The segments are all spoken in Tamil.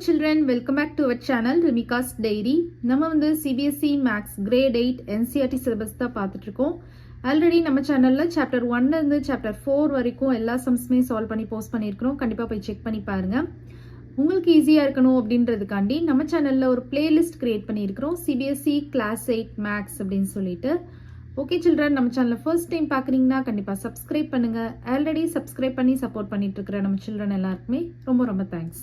children, welcome back to our channel Rimika's Diary. நம்ம வந்து CBSE Maths Grade 8 NCERT syllabus தான் பார்த்துட்டு இருக்கோம். ஆல்ரெடி நம்ம சேனல்ல சாப்டர் 1ல இருந்து சாப்டர் 4 வரைக்கும் எல்லா சம்ஸுமே சால்வ் பண்ணி போஸ்ட் பண்ணியிருக்கிறோம். கண்டிப்பா போய் செக் பண்ணி பாருங்க. உங்களுக்கு ஈஸியா இருக்கணும் அப்படின்றதுக்காண்டி நம்ம சேனல்ல ஒரு பிளேலிஸ்ட் கிரியேட் பண்ணியிருக்கிறோம். CBSE Class 8 Maths அப்படின்னு சொல்லிட்டு. ஓகே சில்ட்ரன், நம்ம சேனலை ஃபர்ஸ்ட் டைம் பார்க்குறீங்கன்னா கண்டிப்பாக சப்ஸ்கிரைப் பண்ணுங்க. ஆல்ரெடி சப்ஸ்கிரைப் பண்ணி சப்போர்ட் பண்ணிட்டு இருக்கிற நம்ம சில்ட்ரன் எல்லாருக்குமே ரொம்ப ரொம்ப தேங்க்ஸ்.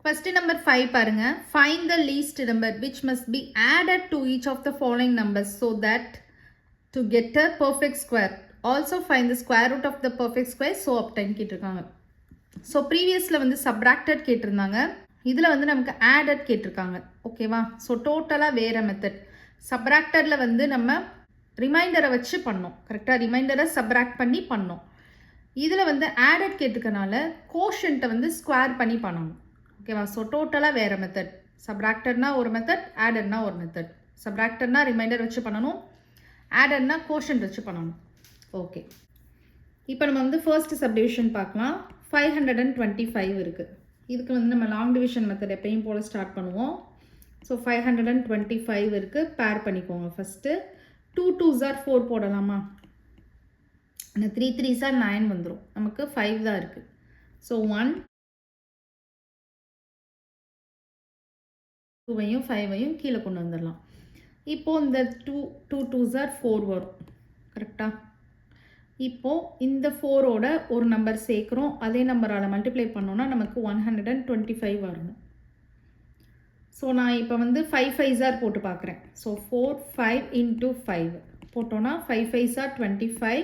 First number 5 பாருங்க. Find the least number which must be added to each of the following numbers so that to get a perfect square. Also find the square root of the perfect square so obtain கேட்டிருக்காங்க. ஸோ ப்ரீவியஸில் வந்து சப்ராக்டட் கேட்டிருந்தாங்க, இதில் வந்து நமக்கு ஆடட் கேட்டிருக்காங்க. ஓகேவா? ஸோ டோட்டலாக வேறு மெத்தட். சப்ராக்டடில் வந்து நம்ம ரிமைண்டரை வச்சு பண்ணோம். கரெக்டாக ரிமைண்டரை சப்ராக்ட் பண்ணி பண்ணோம். இதில் வந்து ஆடட் கேட்டிருக்கனால கோஷன்ட்டை வந்து ஸ்கொயர் பண்ணி பண்ணணும். ஓகேவா? ஸோ டோட்டலாக வேறு மெத்தட். சப்ராக்டட்னா ஒரு மெத்தட், ஆடட்னா ஒரு மெத்தட். சப்ராக்டட்னா ரிமைண்டர் வச்சு பண்ணணும், ஆடட்னா கோஷன்ட் வச்சு பண்ணணும். ஓகே, இப்போ நம்ம வந்து ஃபர்ஸ்ட் சப்டிவிஷன் பார்க்கலாம். 525 இருக்குது. இதுக்கு வந்து நம்ம லாங் டிவிஷன் மெத்தட் எப்பயும் போல் ஸ்டார்ட் பண்ணுவோம். ஸோ 525 இருக்குது. பேர் பண்ணிக்கோங்க. ஃபஸ்ட்டு 2 2s are 4 போடலாமா? இந்த 3 3s are 9 வந்துடும். நமக்கு 5 தான் இருக்குது. ஸோ 1 2வையும் 5வையும் கீழே கொண்டு வந்துடலாம். இப்போது இந்த 2 2s are 4 வரும். கரெக்டாக? இப்போது இந்த 4ஓட ஒரு நம்பர் சேர்க்குறோம். அதே நம்பரால் மல்டிப்ளை பண்ணோன்னா நமக்கு 125 வரணும். ஸோ நான் இப்போ வந்து 5 5s are போட்டு பார்க்குறேன். ஸோ 4 5 into 5 போட்டோன்னா 5 5s are 25,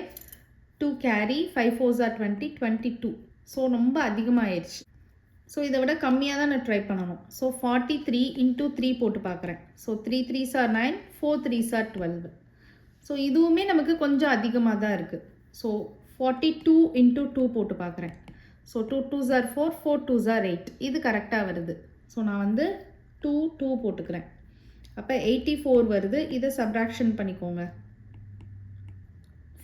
2 carry, 5 4s are 20, 22. So ரொம்ப அதிகமாகிடுச்சு. ஸோ இதை விட கம்மியாக தான் நான் ட்ரை பண்ணணும். ஸோ 43 into 3 போட்டு பார்க்குறேன். So 3 3s are 9, 4 3s are 12. So இதுவுமே நமக்கு கொஞ்சம் அதிகமாக தான் இருக்குது. ஸோ 42 into 2 போட்டு பார்க்குறேன். So 2 2s are 4, 4 2s are 8. இது கரெக்டாக வருது. ஸோ நான் வந்து 2 2 போட்டுக்கிறேன். அப்போ 84 வருது. இதை சப்ராக்ஷன் பண்ணிக்கோங்க.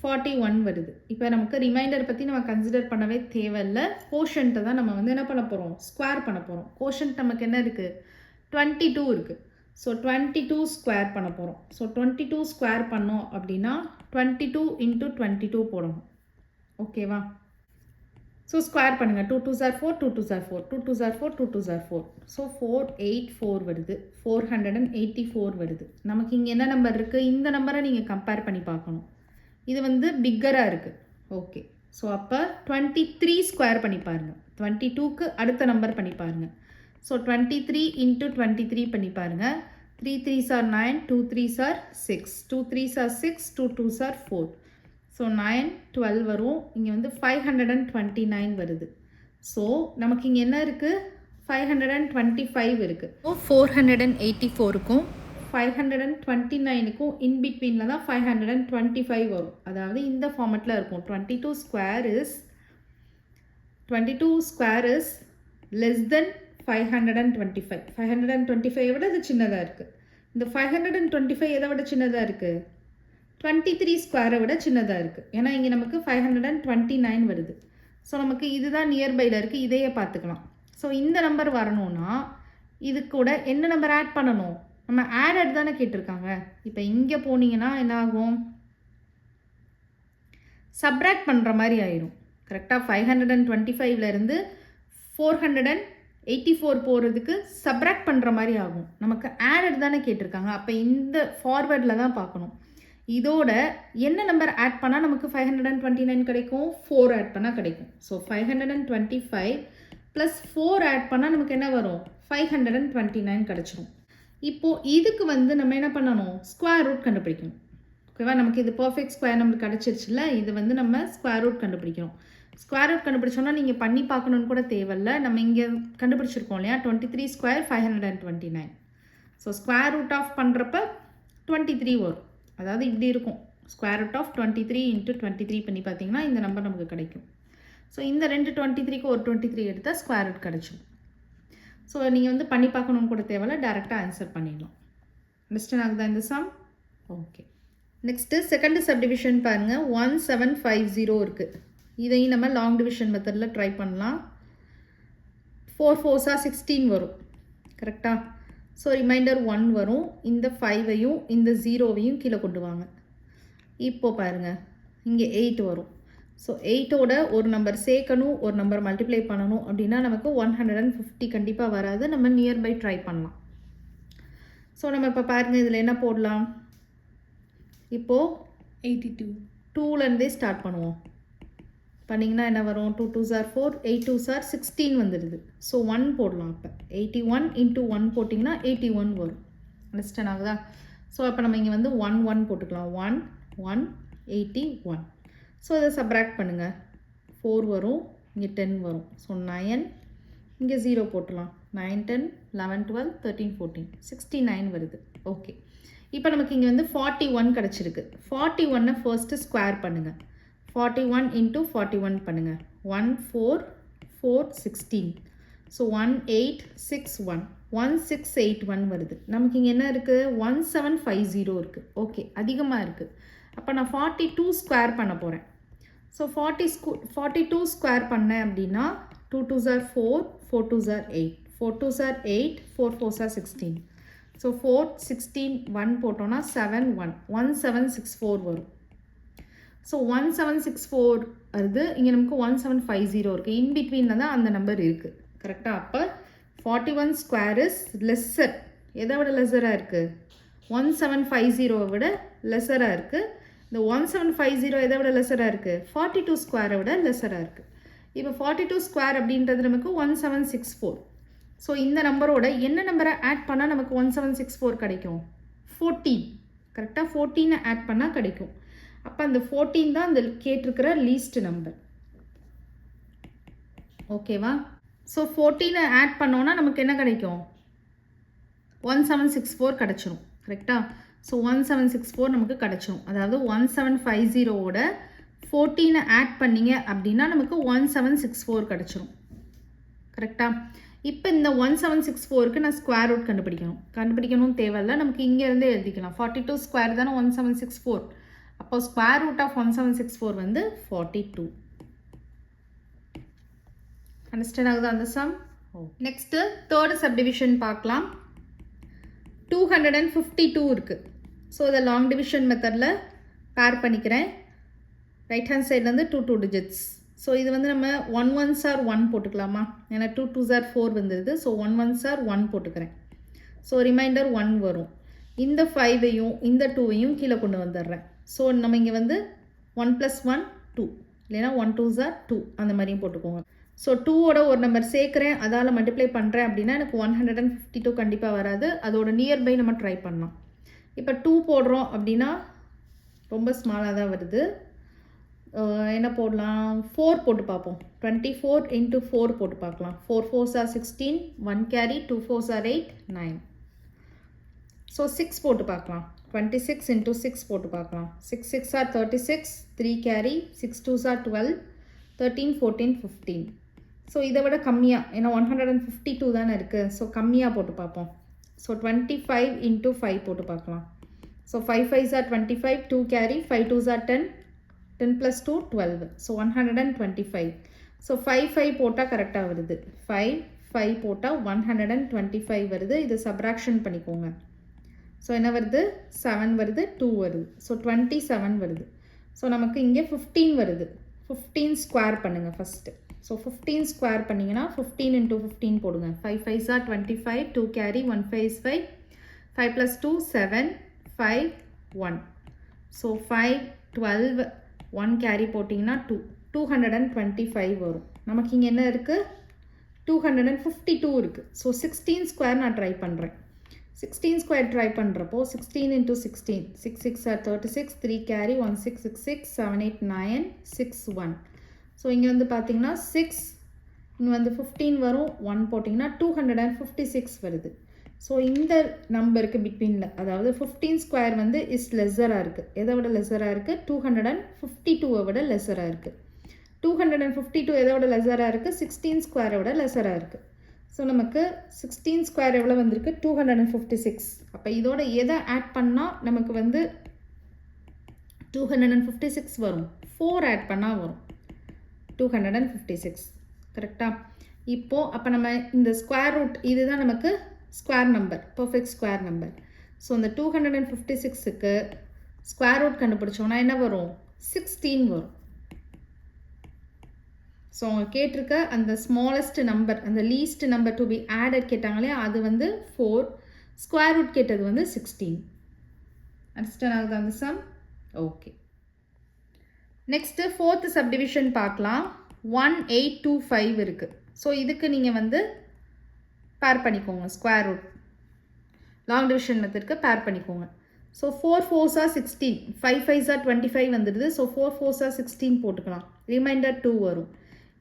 41 வருது. இப்போ நமக்கு ரிமைண்டர் பற்றி நம்ம கன்சிடர் பண்ணவே தேவையில்லை. கோஷன்ட்டை தான் நம்ம வந்து என்ன பண்ண போகிறோம்? ஸ்கொயர் பண்ண போகிறோம். கோஷன்ட் நமக்கு என்ன இருக்குது? 22 இருக்குது. ஸோ 22 ஸ்கொயர் பண்ண போகிறோம். ஸோ 22 ஸ்கொயர் பண்ணோம் அப்படின்னா 22 into 22 போடணும். ஓகேவா? ஸோ ஸ்கொயர் பண்ணுங்கள். 2 2s are 4, 2 2s are 4, 2 2s are 4, 2 2s are 4. So 484 வருது. 484 வருது. நமக்கு இங்கே என்ன நம்பர் இருக்குது? இந்த நம்பரை நீங்கள் கம்பேர் பண்ணி பார்க்கணும். இது வந்து பிக்கராக இருக்குது. ஓகே, ஸோ அப்போ 23 ஸ்கொயர் பண்ணி பாருங்கள். 22க்கு அடுத்த நம்பர் பண்ணி பாருங்கள். ஸோ 23 into 23 பண்ணி பாருங்கள். 3 3s are 9, 2 3s are 6, 2 3s are 6, 2 2s are 4. So 9 12 வரும். இங்கே வந்து 529 வருது. ஸோ நமக்கு இங்கே என்ன இருக்குது? 525 இருக்குது. ஸோ 484க்கும் 529க்கும் இன்பிட்வீனில் தான் 525 வரும். அதாவது இந்த ஃபார்மெட்டில் இருக்கும். 22 ஸ்கொயர் இஸ் லெஸ் தென் 525. 525 விட இது சின்னதாக இருக்குது. இந்த 525 எதை விட சின்னதாக இருக்குது? 23 ஸ்கொயரை விட சின்னதாக இருக்குது. ஏன்னா இங்கே நமக்கு 529 வருது. ஸோ நமக்கு இதுதான் நியர்பையில் இருக்குது. இதையே பார்த்துக்கலாம். ஸோ இந்த நம்பர் வரணும்னா இது கூட என்ன நம்பர் ஆட் பண்ணணும்? நம்ம ஆடட் தானே கேட்டிருக்காங்க. இப்போ இங்கே போனீங்கன்னா என்ன ஆகும்? சப்ராக்ட் பண்ணுற மாதிரி ஆயிடும். கரெக்டாக 525லேருந்து 484 போகிறதுக்கு சப்ராக்ட் பண்ணுற மாதிரி ஆகும். நமக்கு ஆடட் தானே கேட்டிருக்காங்க. அப்போ இந்த ஃபார்வேர்டில் தான் பார்க்கணும். இதோட என்ன நம்பர் ஆட் பண்ணால் நமக்கு 529 கிடைக்கும்? 4 ஆட் பண்ணால் கிடைக்கும். ஸோ 525 + 4 ஆட் பண்ணால் நமக்கு என்ன வரும்? 529 கிடச்சிரும். இப்போது இதுக்கு வந்து நம்ம என்ன பண்ணணும்? ஸ்கொயர் ரூட் கண்டுபிடிக்கணும். ஓகேவா? நமக்கு இது பர்ஃபெக்ட் ஸ்கொயர் நம்மளுக்கு கிடச்சிருச்சுல. இது வந்து நம்ம ஸ்கொயர் ரூட் கண்டுபிடிக்கணும். ஸ்கொயர் ரூட் கண்டுபிடிச்சோன்னா நீங்கள் பண்ணி பார்க்கணுன்னு கூட தேவையில்லை. நம்ம இங்கே கண்டுபிடிச்சிருக்கோம் இல்லையா? 23 square 529. So square root of பண்ணுறப்ப 23 வரும். அதாவது இப்படி இருக்கும். ஸ்கொயர் ரூட் ஆஃப் 23 into 23 பண்ணி பார்த்தீங்கன்னா இந்த நம்பர் நமக்கு கிடைக்கும். ஸோ இந்த 2 23க்கு ஒரு 23 எடுத்தால் ஸ்கொயர் ரூட் கிடச்சிடும். ஸோ நீங்கள் வந்து பண்ணி பார்க்கணுன்னு கூட தேவையில்ல, டேரெக்டாக ஆன்சர் பண்ணிடலாம். அண்டர்ஸ்டாண்ட் ஆகுதா இந்த sum? Okay, next second subdivision பாருங்கள். 1750 இருக்குது. இதையும் நம்ம லாங் டிவிஷன் மெத்தடில் ட்ரை பண்ணலாம். 4 4s are 16 வரும். கரெக்டா? ஸோ ரிமைண்டர் 1 வரும். இந்த 5ஐயும் இந்த 0வையும் கீழே கொண்டு வாங்க. இப்போ பாருங்கள், இங்கே 8 வரும். ஸோ 8ஓட ஒரு நம்பர் சேர்க்கணும், ஒரு நம்பர் மல்டிப்ளை பண்ணணும் அப்படின்னா நமக்கு 150 கண்டிப்பாக வராது. நம்ம நியர்பை ட்ரை பண்ணலாம். ஸோ நம்ம இப்போ பாருங்கள், இதில் என்ன போடலாம்? இப்போது 82 2லேருந்தே ஸ்டார்ட் பண்ணுவோம். பண்ணிங்கன்னா என்ன வரும்? 2 2s are 4, 8 2s are 16 வந்துடுது. ஸோ 1 போடலாம். அப்போ 81 into 1 போட்டிங்கன்னா 81 வரும். அண்டர்ஸ்டாண்ட் ஆகுதா? ஸோ அப்போ நம்ம இங்கே வந்து 1 1 போட்டுக்கலாம். 1 1 81. ஸோ இதை சப்ராக்ட் பண்ணுங்கள். 4 வரும், இங்கே 10 வரும். ஸோ 9, இங்கே 0 போட்டுலாம். 9 10 11 12 13 14 69 வருது. ஓகே, இப்போ நமக்கு இங்கே வந்து 41 கிடச்சிருக்கு. 41 ஃபர்ஸ்ட்டு ஸ்கொயர் பண்ணுங்கள். 41 into 41 பண்ணுங்கள். 1 4 4 16. ஸோ 1861 1681 வருது. நமக்கு இங்கே என்ன இருக்குது? 1750 இருக்குது. ஓகே, அதிகமாக இருக்குது. அப்போ நான் 42 ஸ்கொயர் பண்ண போகிறேன். ஸோ 42 ஸ்கொயர் பண்ணேன் அப்படின்னா 2 2s are 4, 4 2s are 8, 4 2s are 8, 4 4s are 16. So 4 16 1 போட்டோன்னா 7 1 1764 வரும். ஸோ 1764 வருது. இங்கே நமக்கு 1750 இருக்குது. இன்பிட்வீனில் தான் அந்த நம்பர் இருக்குது. கரெக்டாக? அப்போ 41 ஸ்கொயர் இஸ் லெஸ்ஸர். எதை விட லெஸராக இருக்குது? 1750 விட லெஸராக இருக்குது. இந்த 1750 எதை விட லெஸராக இருக்குது? 42 ஸ்கொயரை விட லெஸராக இருக்குது. இப்போ 42 ஸ்கொயர் அப்படின்றது நமக்கு 1764. ஸோ இந்த நம்பரோட என்ன நம்பரை ஆட் பண்ணால் நமக்கு 1764 கிடைக்கும்? 14. கரெக்டாக? 14 ஆட் பண்ணால் கிடைக்கும். அப்போ அந்த 14 தான் அந்த கேட்டிருக்கிற லீஸ்ட் நம்பர். ஓகேவா? ஸோ 14 ஆட் பண்ணோன்னா நமக்கு என்ன கிடைக்கும்? 1764 கிடச்சிரும். கரெக்டாக? ஸோ 1764 நமக்கு கிடச்சிரும். அதாவது 1750ஓட 14 ஆட் பண்ணிங்க அப்படின்னா நமக்கு 1764 கிடச்சிரும். கரெக்டாக? இப்போ இந்த 1764க்கு நான் ஸ்கொயர் ரூட் கண்டுபிடிக்கணும் தேவையில்லை. நமக்கு இங்கேருந்தே எழுதிக்கலாம். 42 ஸ்கொயர் தானே 1764. அப்போ ஸ்கொயர் ரூட் ஆஃப் 1764 வந்து 42. அண்டர்ஸ்டாண்ட் ஆகுது அந்த சம்? நெக்ஸ்ட்டு தேர்டு சப்டிவிஷன் பார்க்கலாம். 252 இருக்குது. ஸோ இதை லாங் டிவிஷன் மெத்தடில் பேர் பண்ணிக்கிறேன். ரைட் ஹேண்ட் சைட்லேருந்து 2 2 டிஜிட்ஸ். ஸோ இது வந்து நம்ம 1 1s are 1 போட்டுக்கலாமா? ஏன்னா 2 2s are 4 வந்துடுது. ஸோ 1 1s are 1 போட்டுக்கிறேன். ஸோ ரிமைண்டர் 1 வரும். இந்த 5ஐயும் இந்த 2ஐயும் கீழே கொண்டு வந்துடுறேன். ஸோ நம்ம இங்கே வந்து 1 + 1 2, இல்லைன்னா 1 2s are 2 அந்த மாதிரியும் போட்டுக்கோங்க. ஸோ 2ஓட ஒரு நம்பர் சேர்க்குறேன், அதால் மல்டிப்ளை பண்ணுறேன் அப்படின்னா எனக்கு 152 கண்டிப்பாக வராது. அதோட நியர்பை நம்ம ட்ரை பண்ணலாம். இப்போ 2 போடுறோம் அப்படின்னா ரொம்ப ஸ்மாலாக தான் வருது. என்ன போடலாம்? 4 போட்டு பார்ப்போம். 24 into 4 போட்டு பார்க்கலாம். 4 4s are 16, 1 carry, 2 4s are 8, 9. So 6 போட்டு பார்க்கலாம். 26 into 6 போட்டு பார்க்கலாம். 6 6 are 36, 3 carry, 6 2s are 12, 13 14 15. So இதை விட கம்மியாக, ஏன்னா 152 தானே இருக்குது. ஸோ கம்மியாக போட்டு பார்ப்போம். ஸோ 25 into 5 போட்டு பார்க்கலாம். So 5 5s are 25, 2 carry, 5 2s are 10, 10 + 2 12. So 125. So 5 5 போட்டால் கரெக்டாக வருது. 5 5 போட்டால் 125 வருது. இது சப்ராக்ஷன் பண்ணிக்கோங்க. ஸோ என்ன வருது? 7 வருது, 2 வருது. ஸோ 27 வருது. ஸோ நமக்கு இங்கே 15 வருது. 15 ஸ்கொயர் பண்ணுங்கள் ஃபஸ்ட்டு. ஸோ 15 ஸ்கொயர் பண்ணிங்கன்னா 15 into 15 போடுங்க. 5 5s are 25, 2 carry, 1 5 is 5, 5 + 2 7, 5 1. So 5 12, 1 carry போட்டிங்கன்னா 2, 225 வரும். நமக்கு இங்கே என்ன இருக்குது? 252 இருக்குது. ஸோ 16 ஸ்கொயர் நான் ட்ரை பண்ணுறேன். 16 ஸ்கொயர் ட்ரை பண்ணுறப்போ 16 into 16, 6 6 are 36, 3 carry, 1 6 6 6, 7 8 9, 6 1. ஸோ இங்கே வந்து பார்த்தீங்கன்னா 6, இங்கே வந்து 15 வரும். 1 போட்டிங்கன்னா 256 வருது. ஸோ இந்த நம்பருக்கு பிட்வீனில், அதாவது 15 ஸ்கொயர் வந்து இஸ் லெஸராக இருக்குது. எதை விட லெஸராக இருக்குது? 252 விட லெஸராக இருக்குது. 252 எதை விட லெஸராக இருக்குது? 16 ஸ்கொயரை விட லெஸராக இருக்குது. ஸோ நமக்கு 16 ஸ்கொயர் எவ்வளோ வந்திருக்கு? 256. அப்போ இதோட எதை ஆட் பண்ணால் நமக்கு வந்து 256 வரும்? 4 ஆட் பண்ணால் வரும் 256. கரெக்டாக? இப்போது அப்போ நம்ம இந்த ஸ்கொயர் ரூட் இதுதான் நமக்கு square number, perfect square number. So இந்த 256க்கு ஸ்கொயர் ரூட் கண்டுபிடிச்சோன்னா என்ன வரும்? 16 வரும். ஸோ அவங்க கேட்டிருக்க அந்த ஸ்மாலஸ்ட் நம்பர், அந்த least number to be added கேட்டாங்களே, அது வந்து 4. ஸ்கொயர் ரூட் கேட்டது வந்து 16. அண்டர்ஸ்டாண்ட் ஆகுது அந்த some? Okay. Next 4th subdivision பார்க்கலாம். 1825 இருக்குது. ஸோ இதுக்கு நீங்கள் வந்து பேர் பண்ணிக்கோங்க. ஸ்கொயர் ரூட் லாங் டிவிஷன் மெத்தடுக்கு பேர் பண்ணிக்கோங்க. So 4 4s are 16, 5 5s are 25 வந்துடுது. ஸோ 4 4s are 16 போட்டுக்கலாம். ரிமைண்டர் 2 வரும்.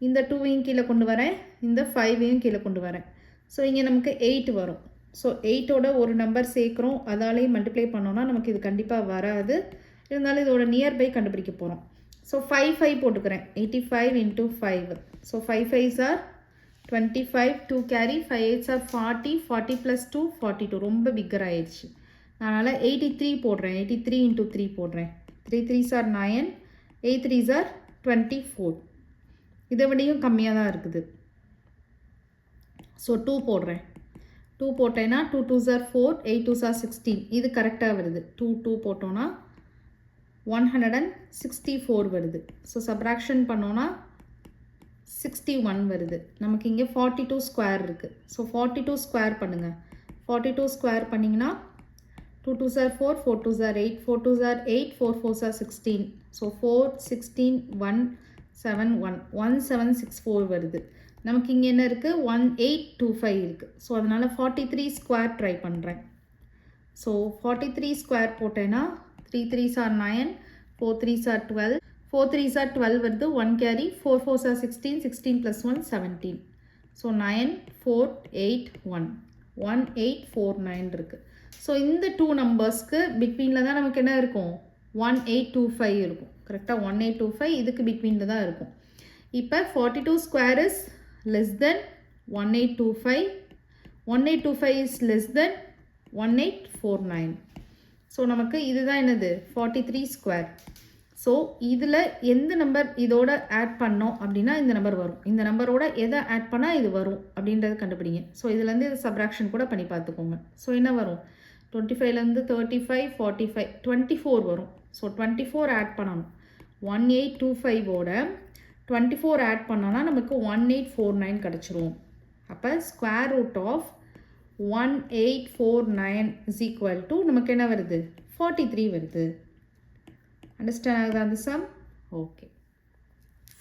இந்த 2வையும் கீழே கொண்டு வரேன், இந்த 5வையும் கீழே கொண்டு வரேன். ஸோ இங்கே நமக்கு 8 வரும். ஸோ 8ஓட ஒரு நம்பர் சேர்க்குறோம், அதாலேயும் மல்டிப்ளை பண்ணோன்னா நமக்கு இது கண்டிப்பாக வராது. இருந்தாலும் இதோட நியர்பை கண்டுபிடிக்க போகிறோம். ஸோ 5 5 போட்டுக்கிறேன். 85 into 5. So 5 5s are 25, 2 carry, 5 8s are 40, 40 plus 2 42. ரொம்ப பிக்கர் ஆயிடுச்சு. அதனால் 83 போடுறேன். 83 into 3 போடுறேன். 3 3s are 9, 8 3s are 24. இதை விடையும் கம்மியாக தான் இருக்குது. ஸோ 2 போடுறேன். 2 போட்டேன்னா 2 2s are 4, 8 2s are 16. இது கரெக்டாக வருது. 2 2 போட்டோன்னா 164 வருது. ஸோ சப்ராக்ஷன் பண்ணோன்னா 61 வருது. நமக்கு இங்கே 42 ஸ்கொயர் இருக்குது. ஸோ 42 ஸ்கொயர் பண்ணுங்கள். 42 ஸ்கொயர் பண்ணிங்கன்னா 2 2s are 4, 4 2s are 8, 4 2s are 8, 4 4s are 16. So 4 16 1 7 1 1764 வருது. நமக்கு இங்கே என்ன இருக்குது? 1825 இருக்குது. ஸோ அதனால் 43 ஸ்கொயர் ட்ரை பண்ணுறேன். ஸோ 43 ஸ்கொயர் போட்டேன்னா 3 3s are 9, 4 3s are 12, 4 3s are 12 வருது. 1 carry, 4 4s are 16, 16 plus 1 17. So 9 4 8 1 1849 இருக்குது. ஸோ இந்த 2 நம்பர்ஸ்க்கு பிட்வீனில் தான் நமக்கு என்ன இருக்கும்? 1825 இருக்கும். கரெக்டாக 1825 இதுக்கு பிட்வீனில் தான் இருக்கும். இப்போ 42 square is less than 1825, 1825 is less than 1849. So நமக்கு இதுதான் என்னது? 43 ஸ்கொயர். ஸோ இதில் எந்த நம்பர் இதோட ஆட் பண்ணோம் அப்படின்னா இந்த நம்பர் வரும். இந்த நம்பரோட எதை ஆட் பண்ணால் இது வரும் அப்படின்றத கண்டுபிடிங்க. ஸோ இதுலேருந்து இது சப்ராக்ஷன் கூட பண்ணி பார்த்துக்கோங்க. ஸோ என்ன வரும்? 25லேருந்து 35 45 24 வரும். ஸோ 24 ஆட் பண்ணணும். 1825ஓட 24 ஆட் பண்ணோன்னா நமக்கு 1849 கிடச்சிரும். அப்போ square root of 1849 is equal to நமக்கு என்ன வருது? 43 வருது. அண்டர்ஸ்டாண்ட் ஆகுதா அந்த சம்? ஓகே.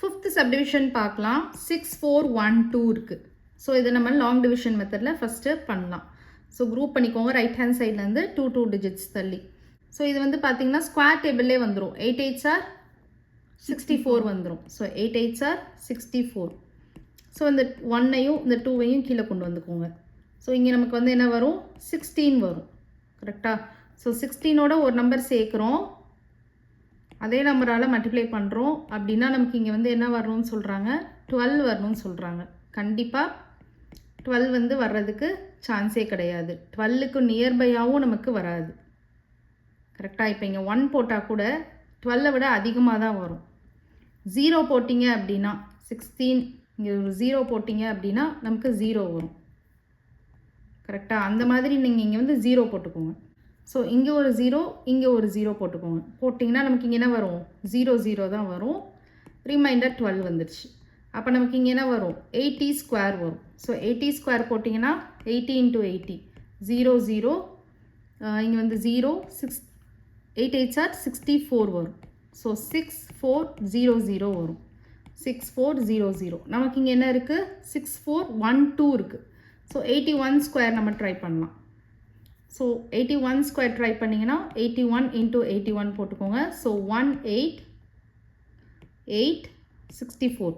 5th சப்டிவிஷன் பார்க்கலாம். 6412 இருக்குது. ஸோ இதை நம்ம லாங் டிவிஷன் மெத்தடில் ஃபஸ்ட்டு பண்ணலாம். ஸோ குரூப் பண்ணிக்கோங்க ரைட் ஹேண்ட் சைட்லேருந்து 2 2 டிஜிட்ஸ் தள்ளி. ஸோ இது வந்து பார்த்தீங்கன்னா ஸ்கொயர் டேபிள்லே வந்துடும். 8 8s are 64 வந்துடும். So 8 8s are 64. ஸோ இந்த 1ஐயும் இந்த 2வையும் கீழே கொண்டு வந்துக்கோங்க. ஸோ இங்கே நமக்கு வந்து என்ன வரும்? 16 வரும். கரெக்டாக? ஸோ 16ஓட ஒரு நம்பர் சேர்க்குறோம், அதே நம்பரால் மல்டிப்ளை பண்ணுறோம் அப்படின்னா நமக்கு இங்கே வந்து என்ன வரணும்னு சொல்கிறாங்க? 12 வரணும்னு சொல்கிறாங்க. கண்டிப்பாக 12 வந்து வர்றதுக்கு சான்ஸே கிடையாது. 12க்கு நியர்பையாகவும் நமக்கு வராது. கரெக்டாக? இப்போ இங்கே 1 போட்டால் கூட 12 விட அதிகமாக தான் வரும். 0 போட்டிங்க அப்படின்னா 16, இங்கே ஒரு 0 போட்டிங்க அப்படின்னா நமக்கு 0 வரும். கரெக்டாக? அந்த மாதிரி நீங்கள் இங்கே வந்து 0 போட்டுக்கோங்க. ஸோ இங்கே ஒரு 0, இங்கே ஒரு 0 போட்டுக்கோங்க. போட்டிங்கன்னா நமக்கு இங்கே என்ன வரும்? 0 0 தான் வரும். ரிமைண்டர் 12 வந்துடுச்சு. அப்போ நமக்கு இங்கே என்ன வரும்? 80 ஸ்கொயர் வரும். ஸோ 80 ஸ்கொயர் போட்டிங்கன்னா 80 into 80 0 0, இங்கே வந்து 0 6 8 8s are 64 வரும். ஸோ 6400 வரும். 6400. நமக்கு இங்கே என்ன இருக்குது? 6412 இருக்குது. ஸோ 81 ஸ்கொயர் நம்ம ட்ரை பண்ணலாம். ஸோ 81 ஸ்கொயர் ட்ரை பண்ணிங்கன்னா 81 into 81 போட்டுக்கோங்க. ஸோ 18864.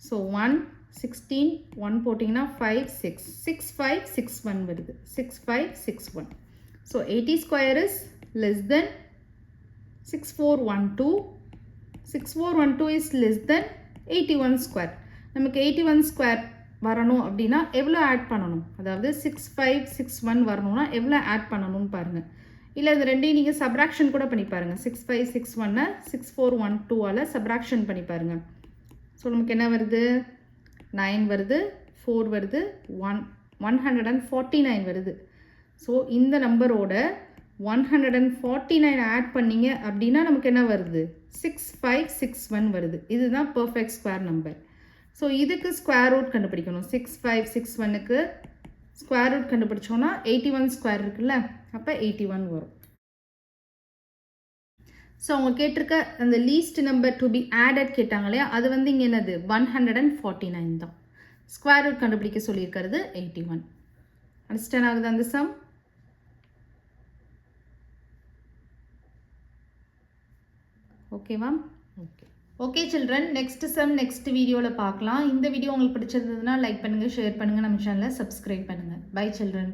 ஸோ 1 16 1 போட்டிங்கன்னா 5 6 6561 வருது. 6561. So 80 square is less than 6412. 6412 is less than 81 square. நமக்கு 81 ஸ்கொயர் வரணும் அப்படின்னா எவ்வளோ ஆட் பண்ணணும்? அதாவது 6561 வரணும்னா எவ்வளோ ஆட் பண்ணணும்னு பாருங்கள். இல்லை இது ரெண்டையும் நீங்கள் சப்ராக்ஷன் கூட பண்ணி பாருங்கள். 6561 6412ஆல் சப்ராக்ஷன் பண்ணி பாருங்கள். ஸோ நமக்கு என்ன வருது? 9 வருது, 4 வருது, 1 149 வருது. ஸோ இந்த நம்பரோட 149 ஆட் பண்ணிங்க அப்படின்னா நமக்கு என்ன வருது? 6561 வருது. இதுதான் பர்ஃபெக்ட் ஸ்கொயர் நம்பர். ஸோ இதுக்கு ஸ்கொயர் ரூட் கண்டுபிடிக்கணும். 6561க்கு ஸ்கொயர் ரூட் கண்டுபிடிச்சோன்னா 81 ஸ்கொயர் இருக்குல்ல, அப்போ 81 வரும். ஸோ அவங்க கேட்டிருக்க அந்த least number to be added கேட்டாங்க இல்லையா, அது வந்து இங்கே என்னது? 149 தான். ஸ்கொயர் ரூட் கண்டுபிடிக்க சொல்லியிருக்கிறது 81. அண்டர்ஸ்டாண்ட் ஆகுது அந்த சம்? ஓகேவா? Okay children, next sum next வீடியோவில் பார்க்கலாம். இந்த வீடியோ உங்களுக்கு பிடிச்சிருந்ததுன்னா லைக் பண்ணுங்கள், ஷேர் பண்ணுங்கள், நம்ம சேனலை சப்ஸ்கிரைப் பண்ணுங்கள். Bye children.